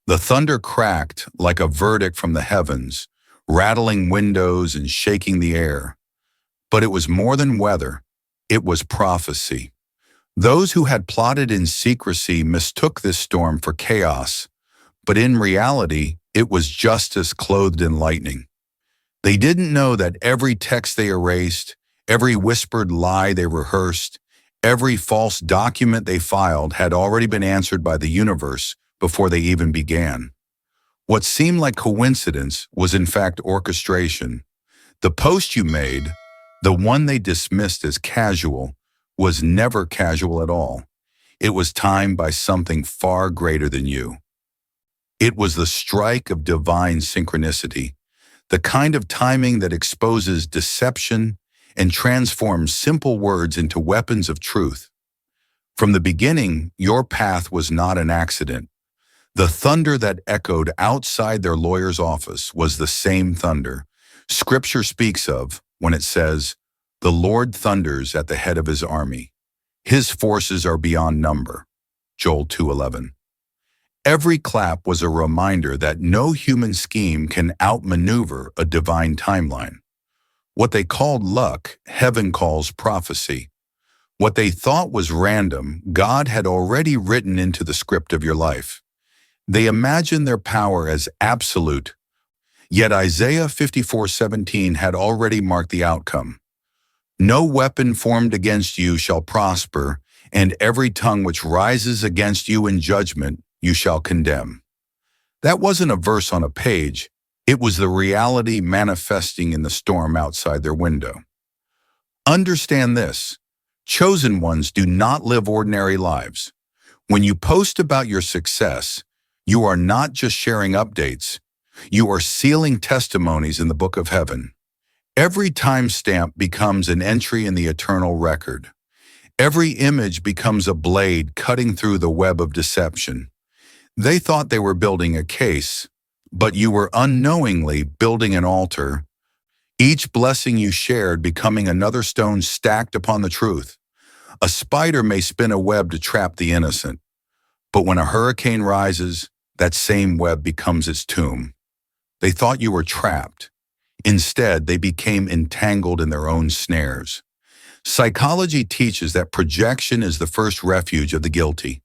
The thunder cracked like a verdict from the heavens, rattling windows and shaking the air. But it was more than weather. It was prophecy. Those who had plotted in secrecy mistook this storm for chaos, but in reality, it was justice clothed in lightning. They didn't know that every text they erased, every whispered lie they rehearsed, every false document they filed had already been answered by the universe before they even began. What seemed like coincidence was in fact orchestration. The post you made, the one they dismissed as casual, was never casual at all. It was timed by something far greater than you. It was the strike of divine synchronicity, the kind of timing that exposes deception and transforms simple words into weapons of truth. From the beginning, your path was not an accident. The thunder that echoed outside their lawyer's office was the same thunder Scripture speaks of when it says, "The Lord thunders at the head of his army. His forces are beyond number." Joel 2:11. Every clap was a reminder that no human scheme can outmaneuver a divine timeline. What they called luck, heaven calls prophecy. What they thought was random, God had already written into the script of your life. They imagined their power as absolute, yet Isaiah 54:17 had already marked the outcome. No weapon formed against you shall prosper, and every tongue which rises against you in judgment you shall condemn. That wasn't a verse on a page. It was the reality manifesting in the storm outside their window. Understand this. Chosen ones do not live ordinary lives. When you post about your success, you are not just sharing updates. You are sealing testimonies in the book of heaven. Every timestamp becomes an entry in the eternal record. Every image becomes a blade cutting through the web of deception. They thought they were building a case, but you were unknowingly building an altar, each blessing you shared becoming another stone stacked upon the truth. A spider may spin a web to trap the innocent, but when a hurricane rises, that same web becomes its tomb. They thought you were trapped. Instead, they became entangled in their own snares. Psychology teaches that projection is the first refuge of the guilty.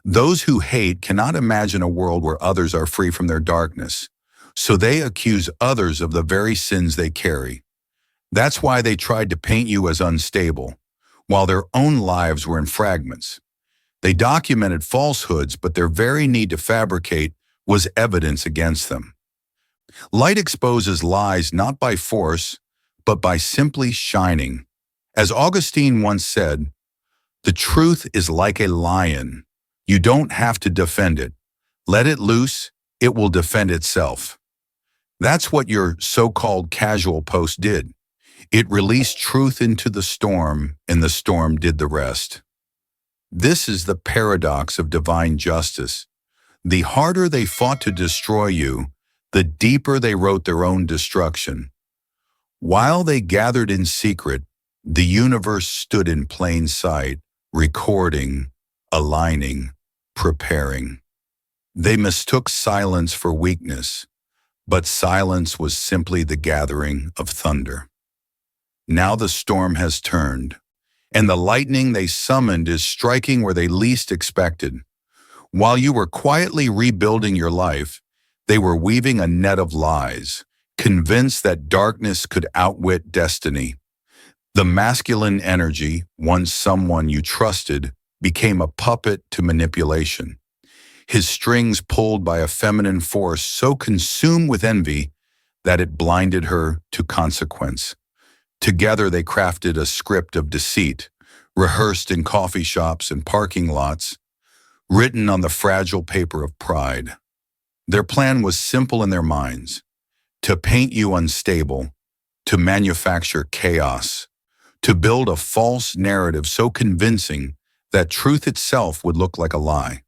Those who hate cannot imagine a world where others are free from their darkness, so they accuse others of the very sins they carry. That's why they tried to paint you as unstable, while their own lives were in fragments. They documented falsehoods, but their very need to fabricate was evidence against them. Light exposes lies not by force, but by simply shining. As Augustine once said, "The truth is like a lion. You don't have to defend it. Let it loose, it will defend itself." That's what your so-called casual post did. It released truth into the storm, and the storm did the rest. This is the paradox of divine justice. The harder they fought to destroy you, the deeper they wrote their own destruction. While they gathered in secret, the universe stood in plain sight, recording, aligning, preparing. They mistook silence for weakness, but silence was simply the gathering of thunder. Now the storm has turned, and the lightning they summoned is striking where they least expected. While you were quietly rebuilding your life, they were weaving a net of lies, convinced that darkness could outwit destiny. The masculine energy, once someone you trusted, became a puppet to manipulation. His strings pulled by a feminine force so consumed with envy that it blinded her to consequence. Together they crafted a script of deceit, rehearsed in coffee shops and parking lots, written on the fragile paper of pride. Their plan was simple in their minds: to paint you unstable, to manufacture chaos, to build a false narrative so convincing that truth itself would look like a lie.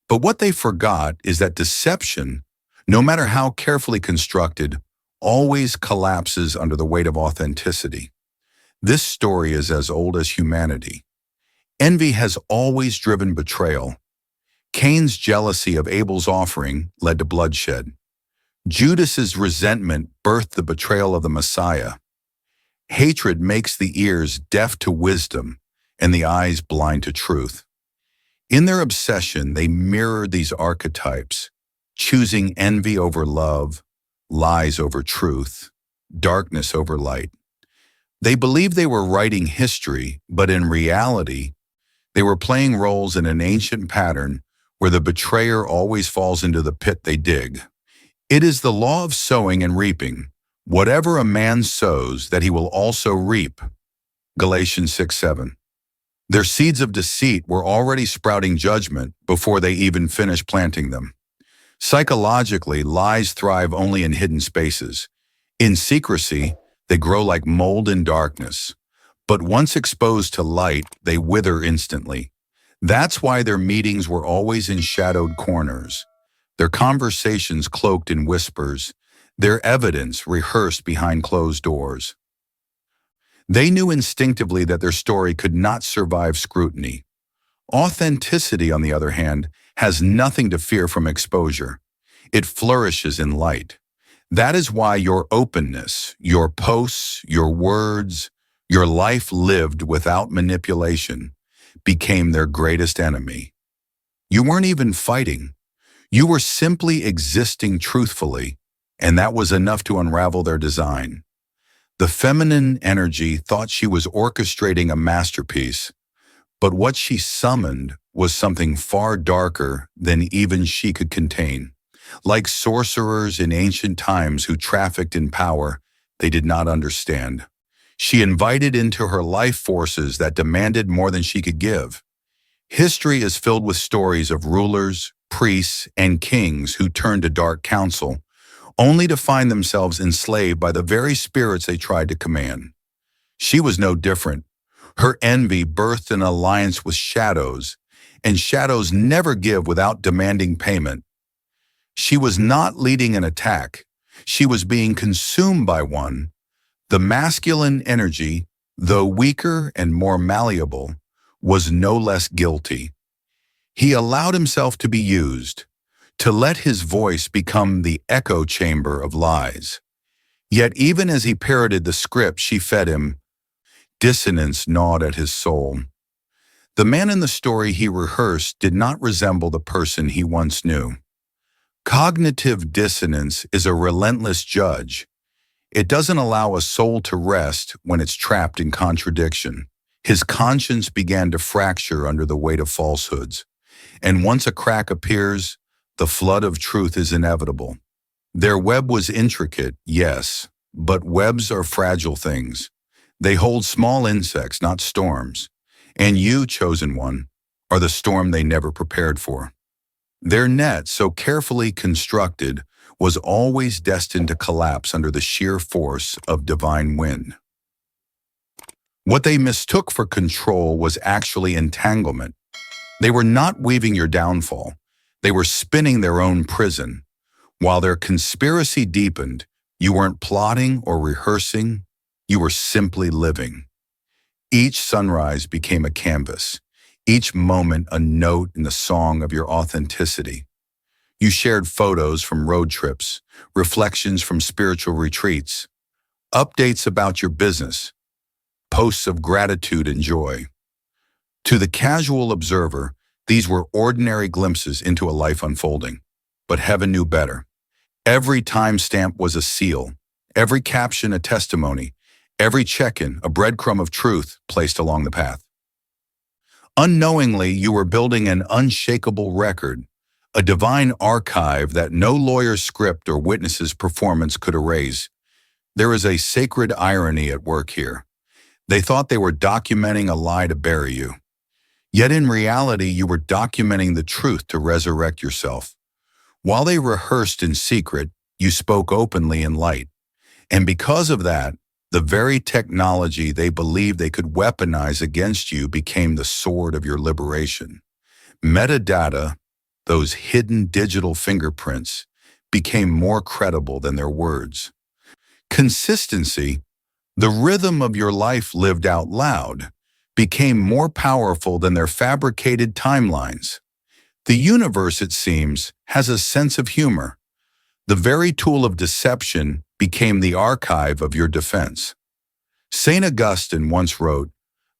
But what they forgot is that deception, no matter how carefully constructed, always collapses under the weight of authenticity. This story is as old as humanity. Envy has always driven betrayal. Cain's jealousy of Abel's offering led to bloodshed. Judas's resentment birthed the betrayal of the Messiah. Hatred makes the ears deaf to wisdom and the eyes blind to truth. In their obsession, they mirrored these archetypes, choosing envy over love, lies over truth, darkness over light. They believed they were writing history, but in reality, they were playing roles in an ancient pattern where the betrayer always falls into the pit they dig. It is the law of sowing and reaping. Whatever a man sows, that he will also reap. Galatians 6:7. Their seeds of deceit were already sprouting judgment before they even finished planting them. Psychologically, lies thrive only in hidden spaces. In secrecy, they grow like mold in darkness. But once exposed to light, they wither instantly. That's why their meetings were always in shadowed corners, their conversations cloaked in whispers, their evidence rehearsed behind closed doors. They knew instinctively that their story could not survive scrutiny. Authenticity, on the other hand, has nothing to fear from exposure. It flourishes in light. That is why your openness, your posts, your words, your life lived without manipulation became their greatest enemy. You weren't even fighting. You were simply existing truthfully, and that was enough to unravel their design. The feminine energy thought she was orchestrating a masterpiece, but what she summoned was something far darker than even she could contain. Like sorcerers in ancient times who trafficked in power they did not understand, she invited into her life forces that demanded more than she could give. History is filled with stories of rulers, priests, and kings who turned to dark counsel, only to find themselves enslaved by the very spirits they tried to command. She was no different. Her envy birthed an alliance with shadows, and shadows never give without demanding payment. She was not leading an attack. She was being consumed by one. The masculine energy, though weaker and more malleable, was no less guilty. He allowed himself to be used, to let his voice become the echo chamber of lies. Yet even as he parroted the script she fed him, dissonance gnawed at his soul. The man in the story he rehearsed did not resemble the person he once knew. Cognitive dissonance is a relentless judge. It doesn't allow a soul to rest when it's trapped in contradiction. His conscience began to fracture under the weight of falsehoods. And once a crack appears, the flood of truth is inevitable. Their web was intricate, yes, but webs are fragile things. They hold small insects, not storms. And you, chosen one, are the storm they never prepared for. Their net, so carefully constructed, was always destined to collapse under the sheer force of divine wind. What they mistook for control was actually entanglement. They were not weaving your downfall. They were spinning their own prison. While their conspiracy deepened, you weren't plotting or rehearsing, you were simply living. Each sunrise became a canvas, each moment a note in the song of your authenticity. You shared photos from road trips, reflections from spiritual retreats, updates about your business, posts of gratitude and joy. To the casual observer, these were ordinary glimpses into a life unfolding. But heaven knew better. Every timestamp was a seal, every caption a testimony, every check-in a breadcrumb of truth placed along the path. Unknowingly, you were building an unshakable record, a divine archive that no lawyer's script or witness's performance could erase. There is a sacred irony at work here. They thought they were documenting a lie to bury you. Yet in reality, you were documenting the truth to resurrect yourself. While they rehearsed in secret, you spoke openly in light. And because of that, the very technology they believed they could weaponize against you became the sword of your liberation. Metadata, those hidden digital fingerprints, became more credible than their words. Consistency, the rhythm of your life lived out loud, became more powerful than their fabricated timelines. The universe, it seems, has a sense of humor. The very tool of deception became the archive of your defense. St. Augustine once wrote,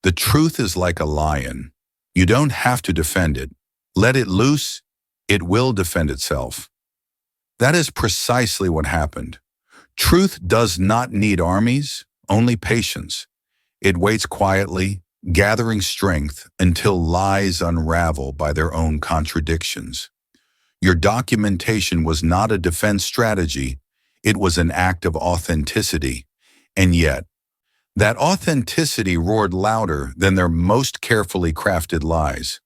"The truth is like a lion. You don't have to defend it. Let it loose, it will defend itself." That is precisely what happened. Truth does not need armies, only patience. It waits quietly, gathering strength until lies unravel by their own contradictions. Your documentation was not a defense strategy, it was an act of authenticity. And yet, that authenticity roared louder than their most carefully crafted lies.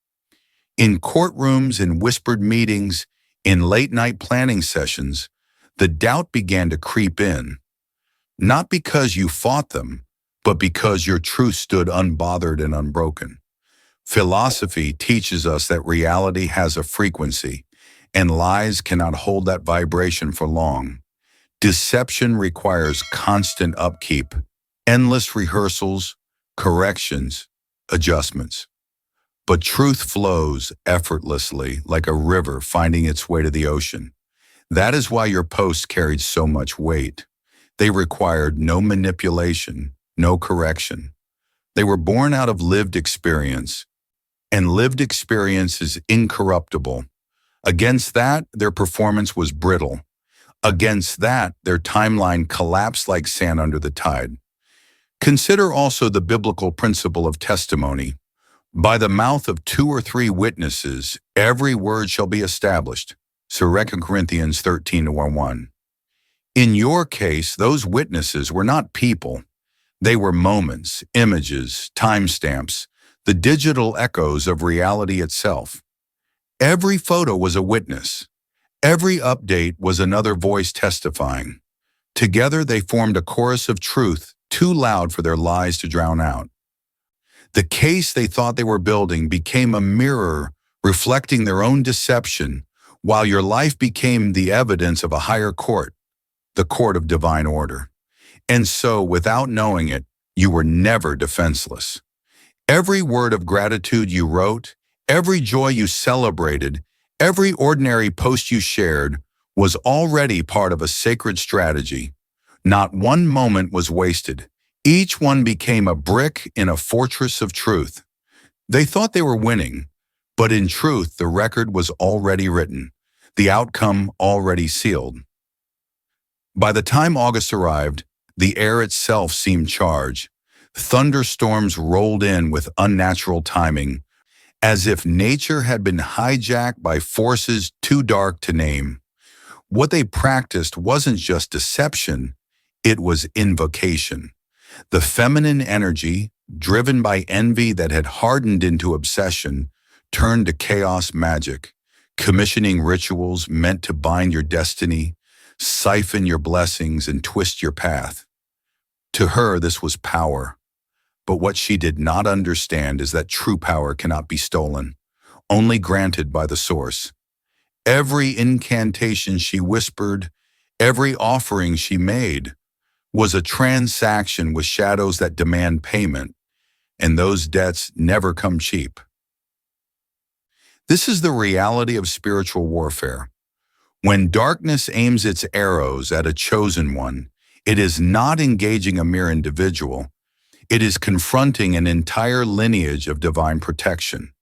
In courtrooms, in whispered meetings, in late-night planning sessions, the doubt began to creep in, not because you fought them, but because your truth stood unbothered and unbroken. Philosophy teaches us that reality has a frequency, and lies cannot hold that vibration for long. Deception requires constant upkeep, endless rehearsals, corrections, adjustments. But truth flows effortlessly like a river finding its way to the ocean. That is why your posts carried so much weight. They required no manipulation, no correction. They were born out of lived experience, and lived experience is incorruptible. Against that, their performance was brittle. Against that, their timeline collapsed like sand under the tide. Consider also the biblical principle of testimony. By the mouth of two or three witnesses, every word shall be established. 2 Corinthians 13:1. In your case, those witnesses were not people. They were moments, images, timestamps, the digital echoes of reality itself. Every photo was a witness. Every update was another voice testifying. Together they formed a chorus of truth too loud for their lies to drown out. The case they thought they were building became a mirror reflecting their own deception, while your life became the evidence of a higher court, the court of divine order. And so, without knowing it, you were never defenseless. Every word of gratitude you wrote, every joy you celebrated, every ordinary post you shared was already part of a sacred strategy. Not one moment was wasted. Each one became a brick in a fortress of truth. They thought they were winning, but in truth, the record was already written, the outcome already sealed. By the time August arrived, the air itself seemed charged. Thunderstorms rolled in with unnatural timing, as if nature had been hijacked by forces too dark to name. What they practiced wasn't just deception, it was invocation. The feminine energy, driven by envy that had hardened into obsession, turned to chaos magic, commissioning rituals meant to bind your destiny, siphon your blessings, and twist your path. To her, this was power. But what she did not understand is that true power cannot be stolen, only granted by the source. Every incantation she whispered, every offering she made, was a transaction with shadows that demand payment, and those debts never come cheap. This is the reality of spiritual warfare. When darkness aims its arrows at a chosen one, it is not engaging a mere individual, it is confronting an entire lineage of divine protection.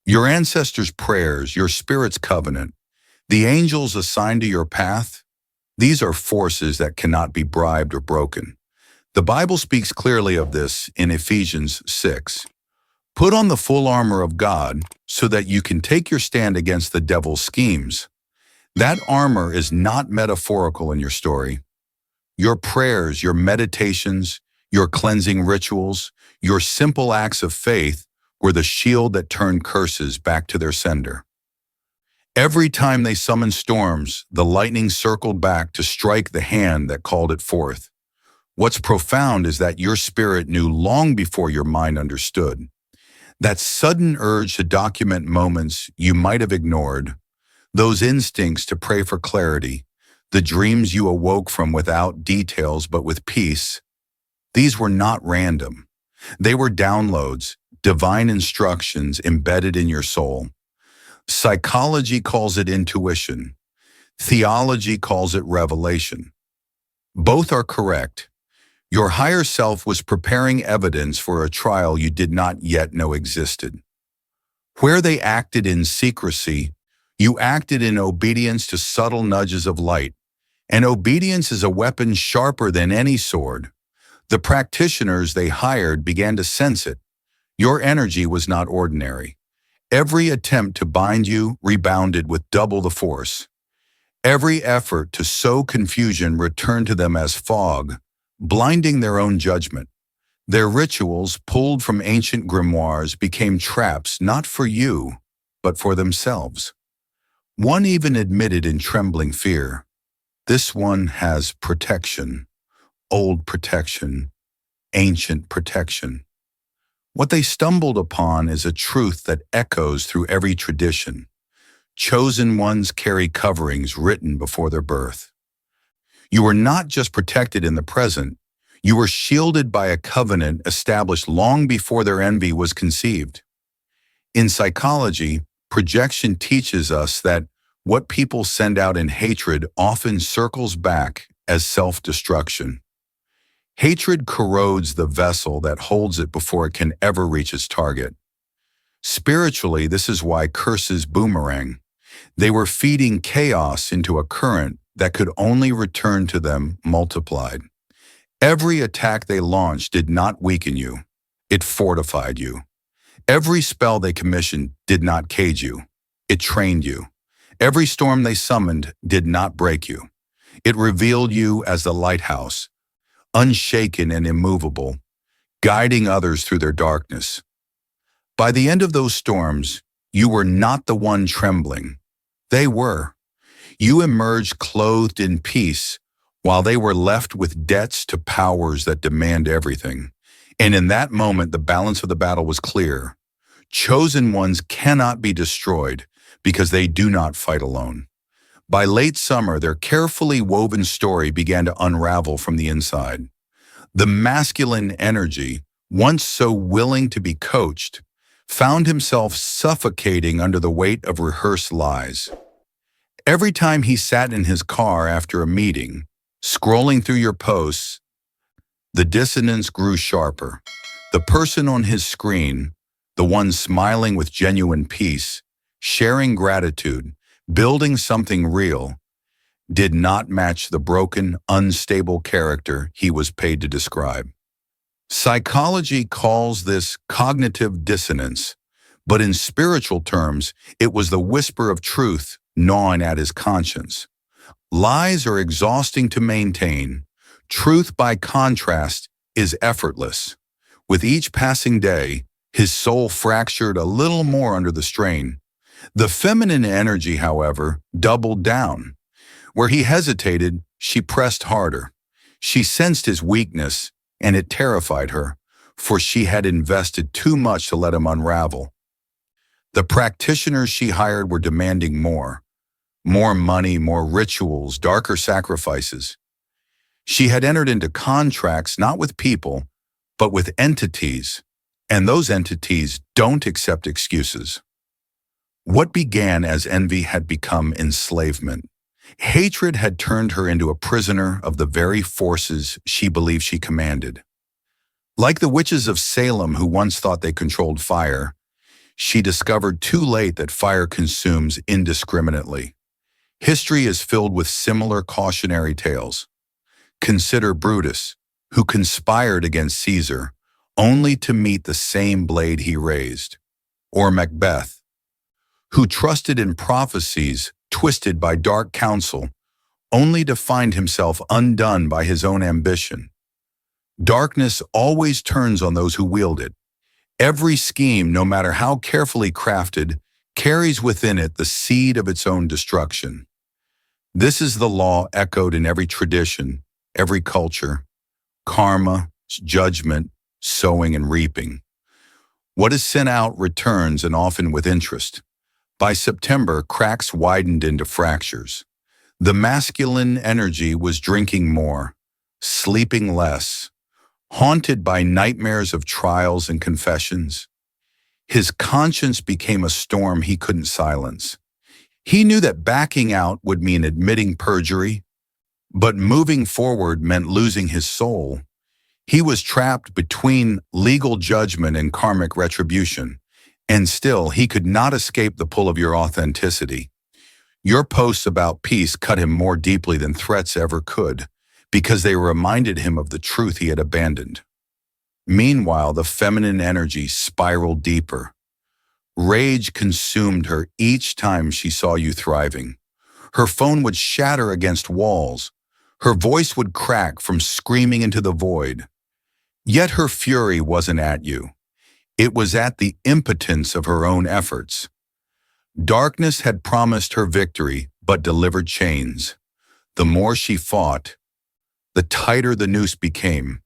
Your ancestors' prayers, your spirit's covenant, the angels assigned to your path, these are forces that cannot be bribed or broken. The Bible speaks clearly of this in Ephesians 6. Put on the full armor of God so that you can take your stand against the devil's schemes. That armor is not metaphorical in your story. Your prayers, your meditations, your cleansing rituals, your simple acts of faith were the shield that turned curses back to their sender. Every time they summoned storms, the lightning circled back to strike the hand that called it forth. What's profound is that your spirit knew long before your mind understood. That sudden urge to document moments you might have ignored, those instincts to pray for clarity, the dreams you awoke from without details but with peace, these were not random. They were downloads, divine instructions embedded in your soul. Psychology calls it intuition. Theology calls it revelation. Both are correct. Your higher self was preparing evidence for a trial you did not yet know existed. Where they acted in secrecy, you acted in obedience to subtle nudges of light, and obedience is a weapon sharper than any sword. The practitioners they hired began to sense it. Your energy was not ordinary. Every attempt to bind you rebounded with double the force. Every effort to sow confusion returned to them as fog, blinding their own judgment. Their rituals, pulled from ancient grimoires, became traps not for you, but for themselves. One even admitted in trembling fear, "This one has protection, old protection, ancient protection." What they stumbled upon is a truth that echoes through every tradition. Chosen ones carry coverings written before their birth. You were not just protected in the present, you were shielded by a covenant established long before their envy was conceived. In psychology, projection teaches us that what people send out in hatred often circles back as self-destruction. Hatred corrodes the vessel that holds it before it can ever reach its target. Spiritually, this is why curses boomerang. They were feeding chaos into a current that could only return to them multiplied. Every attack they launched did not weaken you, it fortified you. Every spell they commissioned did not cage you, it trained you. Every storm they summoned did not break you. It revealed you as the lighthouse, unshaken and immovable, guiding others through their darkness. By the end of those storms, you were not the one trembling. They were. You emerged clothed in peace, while they were left with debts to powers that demand everything. And in that moment, the balance of the battle was clear. Chosen ones cannot be destroyed because they do not fight alone. By late summer, their carefully woven story began to unravel from the inside. The masculine energy, once so willing to be coached, found himself suffocating under the weight of rehearsed lies. Every time he sat in his car after a meeting, scrolling through your posts, the dissonance grew sharper. The person on his screen, the one smiling with genuine peace, sharing gratitude, building something real, did not match the broken, unstable character he was paid to describe. Psychology calls this cognitive dissonance, but in spiritual terms, it was the whisper of truth gnawing at his conscience. Lies are exhausting to maintain. Truth, by contrast, is effortless. With each passing day, his soul fractured a little more under the strain. The feminine energy, however, doubled down. Where he hesitated, she pressed harder. She sensed his weakness, and it terrified her, for she had invested too much to let him unravel. The practitioners she hired were demanding more. More money, more rituals, darker sacrifices. She had entered into contracts not with people, but with entities, and those entities don't accept excuses. What began as envy had become enslavement. Hatred had turned her into a prisoner of the very forces she believed she commanded. Like the witches of Salem who once thought they controlled fire, she discovered too late that fire consumes indiscriminately. History is filled with similar cautionary tales. Consider Brutus, who conspired against Caesar, only to meet the same blade he raised. Or Macbeth, who trusted in prophecies twisted by dark counsel, only to find himself undone by his own ambition. Darkness always turns on those who wield it. Every scheme, no matter how carefully crafted, carries within it the seed of its own destruction. This is the law echoed in every tradition, every culture. Karma, judgment, sowing and reaping. What is sent out returns, and often with interest. By September, cracks widened into fractures. The masculine energy was drinking more, sleeping less, haunted by nightmares of trials and confessions. His conscience became a storm he couldn't silence. He knew that backing out would mean admitting perjury, but moving forward meant losing his soul. He was trapped between legal judgment and karmic retribution, and still he could not escape the pull of your authenticity. Your posts about peace cut him more deeply than threats ever could, because they reminded him of the truth he had abandoned. Meanwhile, the feminine energy spiraled deeper. Rage consumed her each time she saw you thriving. Her phone would shatter against walls. Her voice would crack from screaming into the void. Yet her fury wasn't at you. It was at the impotence of her own efforts. Darkness had promised her victory, but delivered chains. The more she fought, the tighter the noose became.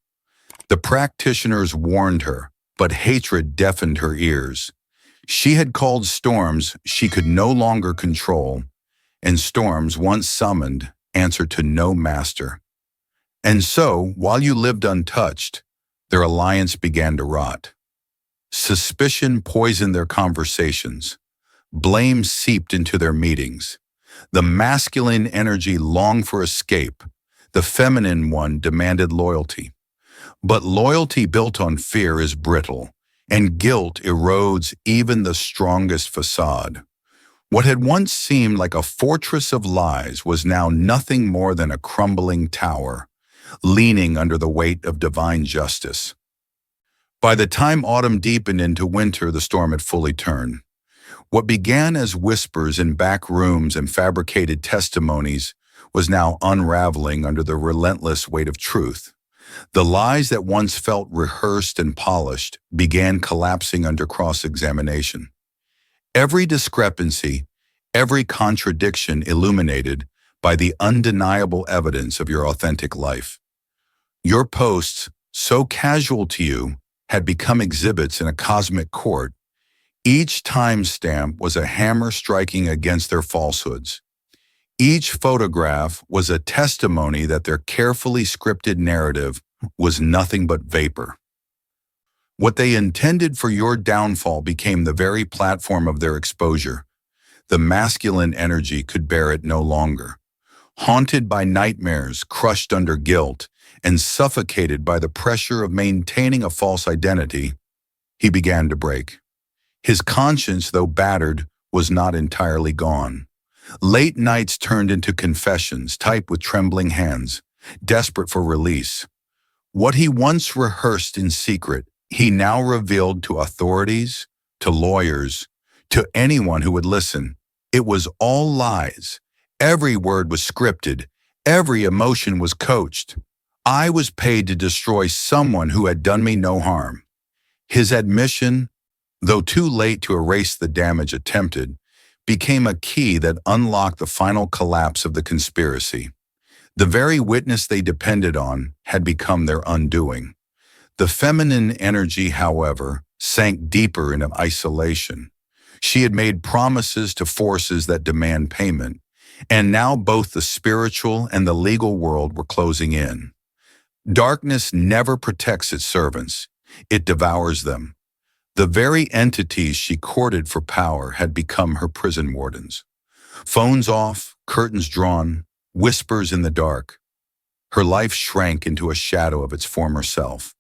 The practitioners warned her, but hatred deafened her ears. She had called storms she could no longer control, and storms once summoned answered to no master. And so, while you lived untouched, their alliance began to rot. Suspicion poisoned their conversations. Blame seeped into their meetings. The masculine energy longed for escape. The feminine one demanded loyalty. But loyalty built on fear is brittle, and guilt erodes even the strongest facade. What had once seemed like a fortress of lies was now nothing more than a crumbling tower, leaning under the weight of divine justice. By the time autumn deepened into winter, the storm had fully turned. What began as whispers in back rooms and fabricated testimonies was now unraveling under the relentless weight of truth. The lies that once felt rehearsed and polished began collapsing under cross-examination. Every discrepancy, every contradiction illuminated by the undeniable evidence of your authentic life. Your posts, so casual to you, had become exhibits in a cosmic court. Each timestamp was a hammer striking against their falsehoods. Each photograph was a testimony that their carefully scripted narrative was nothing but vapor. What they intended for your downfall became the very platform of their exposure. The masculine energy could bear it no longer. Haunted by nightmares, crushed under guilt, and suffocated by the pressure of maintaining a false identity, he began to break. His conscience, though battered, was not entirely gone. Late nights turned into confessions, typed with trembling hands, desperate for release. What he once rehearsed in secret, he now revealed to authorities, to lawyers, to anyone who would listen. It was all lies. Every word was scripted. Every emotion was coached. I was paid to destroy someone who had done me no harm. His admission, though too late to erase the damage attempted, became a key that unlocked the final collapse of the conspiracy. The very witness they depended on had become their undoing. The feminine energy, however, sank deeper into isolation. She had made promises to forces that demand payment, and now both the spiritual and the legal world were closing in. Darkness never protects its servants. It devours them. The very entities she courted for power had become her prison wardens. Phones off, curtains drawn, whispers in the dark. Her life shrank into a shadow of its former self.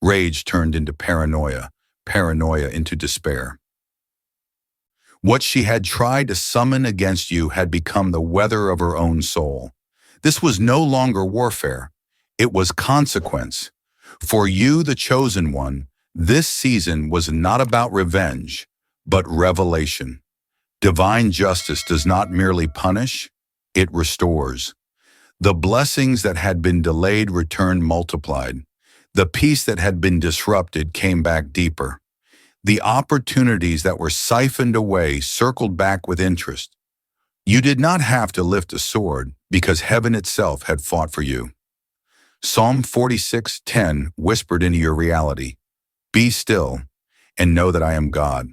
Rage turned into paranoia, paranoia into despair. What she had tried to summon against you had become the weather of her own soul. This was no longer warfare. It was consequence. For you, the chosen one, this season was not about revenge, but revelation. Divine justice does not merely punish, it restores. The blessings that had been delayed returned multiplied. The peace that had been disrupted came back deeper. The opportunities that were siphoned away circled back with interest. You did not have to lift a sword because heaven itself had fought for you. Psalm 46:10 whispered into your reality, "Be still and know that I am God."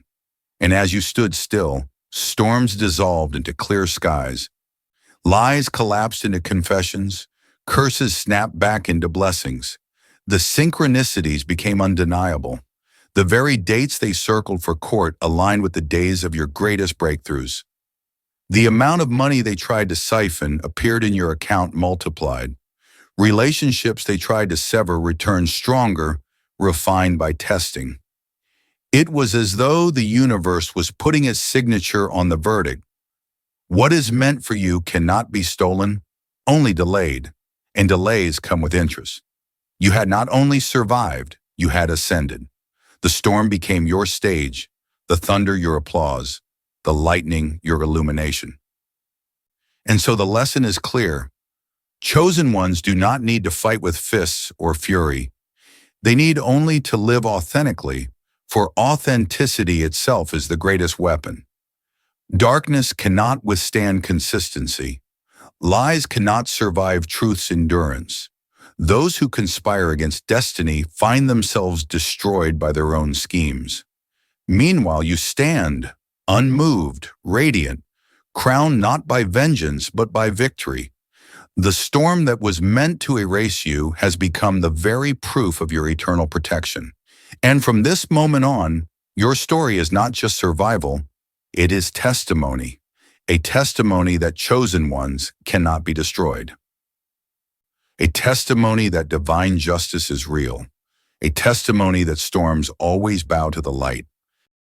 And as you stood still, storms dissolved into clear skies. Lies collapsed into confessions. Curses snapped back into blessings. The synchronicities became undeniable. The very dates they circled for court aligned with the days of your greatest breakthroughs. The amount of money they tried to siphon appeared in your account multiplied. Relationships they tried to sever returned stronger, refined by testing. It was as though the universe was putting its signature on the verdict. What is meant for you cannot be stolen, only delayed, and delays come with interest. You had not only survived, you had ascended. The storm became your stage, the thunder your applause, the lightning your illumination. And so the lesson is clear. Chosen ones do not need to fight with fists or fury. They need only to live authentically, for authenticity itself is the greatest weapon. Darkness cannot withstand consistency. Lies cannot survive truth's endurance. Those who conspire against destiny find themselves destroyed by their own schemes. Meanwhile, you stand, unmoved, radiant, crowned not by vengeance but by victory. The storm that was meant to erase you has become the very proof of your eternal protection. And from this moment on, your story is not just survival, it is testimony, a testimony that chosen ones cannot be destroyed. A testimony that divine justice is real, a testimony that storms always bow to the light,